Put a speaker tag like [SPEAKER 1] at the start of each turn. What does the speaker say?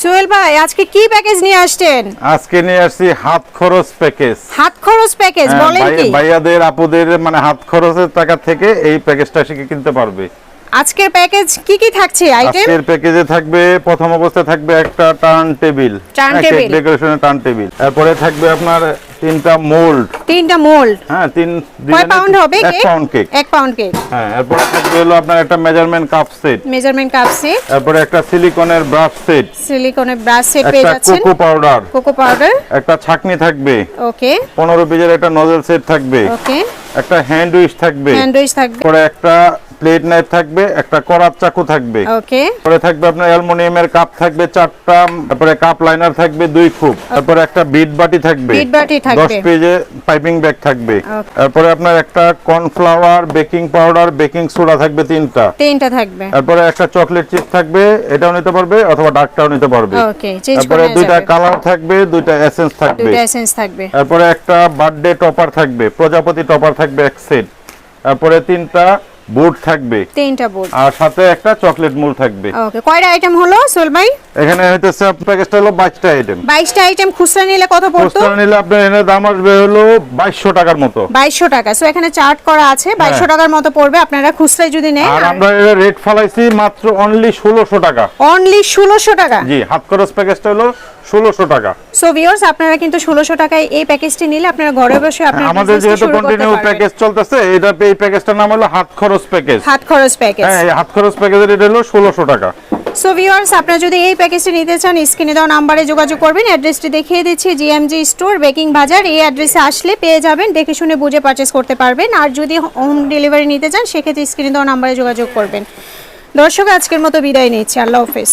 [SPEAKER 1] সোহেল ভাই আজকে কি প্যাকেজ নিয়ে আসছেন?
[SPEAKER 2] আজকে নিয়ে আসছি হাত খরচ প্যাকেজ।
[SPEAKER 1] হাত খরচ প্যাকেজ বলেন কি?
[SPEAKER 2] ভাইয়াদের আপুদের মানে হাত খরচের টাকা থেকে এই প্যাকেজটা শিখে কিনতে পারবে।
[SPEAKER 1] আজকের প্যাকেজ কি কি থাকছে আইটেম?
[SPEAKER 2] আজকের প্যাকেজে থাকবে প্রথম অবস্থায় থাকবে একটা টার্ন টেবিল, কেক ডেকোরেশনের টার্ন টেবিল। তারপরে থাকবে আপনার তিনটা মোল্ড।
[SPEAKER 1] হ্যাঁ,
[SPEAKER 2] তিন
[SPEAKER 1] কয় পাউন্ড হবে cake?
[SPEAKER 2] 1 pound cake.
[SPEAKER 1] 1 pound cake.
[SPEAKER 2] হ্যাঁ, এরপরে থাকবে হলো আপনার একটা মেজারমেন্ট কাপ সেট। তারপরে একটা সিলিকনের ব্রাশ সেট পেয়ে যাচ্ছেন। Cocoa powder. একটা ছাঁকনি থাকবে।
[SPEAKER 1] ওকে।
[SPEAKER 2] 15 পিসের একটা নজল সেট থাকবে।
[SPEAKER 1] ওকে।
[SPEAKER 2] একটা হ্যান্ড উইচ থাকবে। পরে একটা প্লেট নাইফ থাকবে, একটা করাত চাকু থাকবে।
[SPEAKER 1] ওকে।
[SPEAKER 2] পরে থাকবে আপনার অ্যালুমিনিয়ামের কাপ থাকবে 4টা, তারপরে কাপ লাইনার থাকবে 2 খুব। তারপরে একটা বিট বাটি থাকবে। 10 পেজে পাইপিং ব্যাগ থাকবে। তারপরে আপনার একটা cornflour, baking powder, baking soda থাকবে 3টা থাকবে। তারপরে একটা চকলেট চিপ থাকবে, এটাও নিতে পারবে অথবা ডার্কটাও নিতে পারবে।
[SPEAKER 1] ওকে।
[SPEAKER 2] তারপরে 2টা কালার থাকবে, 2টা এসেন্স থাকবে। তারপরে একটা বার্থডে টপার থাকবে, প্রজাপতি টপার থাকবে 1 সেট। তারপরে 3টা বোর্ড থাকবে,
[SPEAKER 1] 3টা বোর্ড,
[SPEAKER 2] আর সাথে একটা চকলেট মোল্ড থাকবে।
[SPEAKER 1] ওকে। কয়টা আইটেম হলো সোহেল ভাই?
[SPEAKER 2] এখানে হইতেছে প্যাকেজটা হলো 22টা আইটেম।
[SPEAKER 1] 22টা আইটেম খুচরা নিলে কত পড়তো?
[SPEAKER 2] খুচরা নিলে আপনার এর দাম আসবে হলো 2200 টাকার মতো।
[SPEAKER 1] 2200 টাকা। সো এখানে চার্ট করা আছে 2200 টাকার মতো পড়বে আপনারা খুচরায় যদি নেন।
[SPEAKER 2] আর আমরা এর রেট ফলাইছি মাত্র অনলি 1600 টাকা।
[SPEAKER 1] অনলি 1600 টাকা।
[SPEAKER 2] জি, হাত খরচ প্যাকেজটা হলো 1600 টাকা।
[SPEAKER 1] সো ভিউয়ার্স, আপনারা কিন্তু 1600 টাকায় এই প্যাকেজটি নিলে আপনারা ঘরে বসে আপনারা
[SPEAKER 2] আমাদের যেহেতু কন্টিনিউ প্যাকেজ চলতেছে, এটা এই প্যাকেজটার নাম হলো হাত খরচ প্যাকেজ।
[SPEAKER 1] হাত খরচ প্যাকেজ।
[SPEAKER 2] হ্যাঁ, এই হাত খরচ প্যাকেজের রেট হলো 1600 টাকা।
[SPEAKER 1] সো ভিউয়ার্স, আপনারা যদি এই প্যাকেজটি নিতে চান স্ক্রিনে দেওয়া নম্বরে যোগাযোগ করবেন। অ্যাড্রেসটি দেখিয়ে দিচ্ছি, জিএমজি স্টোর, বেকিং বাজার। এই অ্যাড্রেসে আসলে পেয়ে যাবেন, দেখে শুনে বুঝে পারচেজ করতে পারবেন। আর যদি হোম ডেলিভারি নিতে চান সেক্ষেত্রে স্ক্রিনে দেওয়া নম্বরে যোগাযোগ করবেন। দর্শক, আজকের মতো বিদায় নিচ্ছি। আল্লাহ হাফেজ।